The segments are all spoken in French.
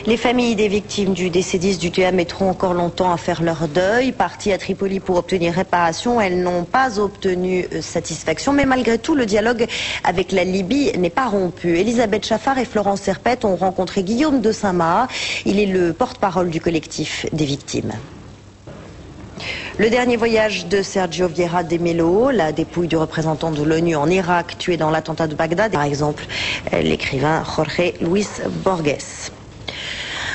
Les familles des victimes du DC-10 du TA mettront encore longtemps à faire leur deuil. Parties à Tripoli pour obtenir réparation, elles n'ont pas obtenu satisfaction. Mais malgré tout, le dialogue avec la Libye n'est pas rompu. Elisabeth Chaffard et Florence Serpette ont rencontré Guillaume de Saint-Maha. Il est le porte-parole du collectif des victimes. Le dernier voyage de Sergio Vieira de Mello, la dépouille du représentant de l'ONU en Irak tué dans l'attentat de Bagdad, par exemple l'écrivain Jorge Luis Borges.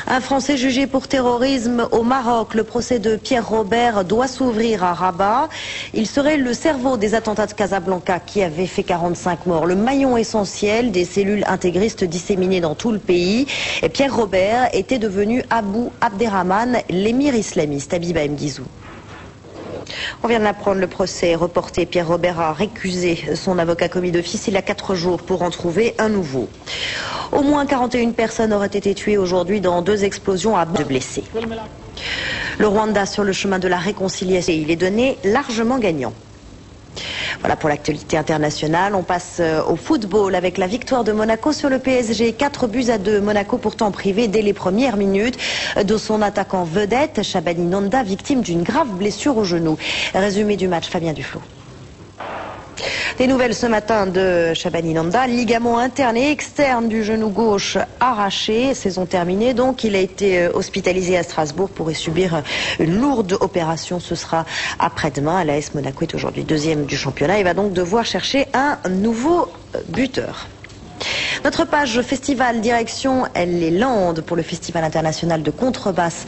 Un Français jugé pour terrorisme au Maroc. Le procès de Pierre Robert doit s'ouvrir à Rabat. Il serait le cerveau des attentats de Casablanca qui avait fait 45 morts. Le maillon essentiel des cellules intégristes disséminées dans tout le pays. Et Pierre Robert était devenu Abou Abderrahman, l'émir islamiste. Abiba Mguizou. On vient de l'apprendre, le procès est reporté. Pierre Robert a récusé son avocat commis d'office. Il a 4 jours pour en trouver un nouveau. Au moins 41 personnes auraient été tuées aujourd'hui dans 2 explosions à de blessés. Le Rwanda sur le chemin de la réconciliation, il est donné largement gagnant. Voilà pour l'actualité internationale. On passe au football avec la victoire de Monaco sur le PSG. 4-2. Monaco pourtant privé dès les premières minutes de son attaquant vedette, Shabani Nonda, victime d'une grave blessure au genou. Résumé du match, Fabien Duflo. Des nouvelles ce matin de Shabani Nonda, ligament interne et externe du genou gauche arraché, saison terminée donc. Il a été hospitalisé à Strasbourg pour y subir une lourde opération. Ce sera après-demain. L'AS Monaco est aujourd'hui 2e du championnat et va donc devoir chercher un nouveau buteur. Notre page festival direction les Landes pour le Festival international de contrebasse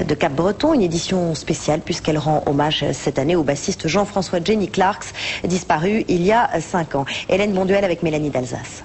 de Cap-Breton, une édition spéciale puisqu'elle rend hommage cette année au bassiste Jean-François Jenny Clarks, disparu il y a 5 ans. Hélène Bonduel avec Mélanie d'Alsace.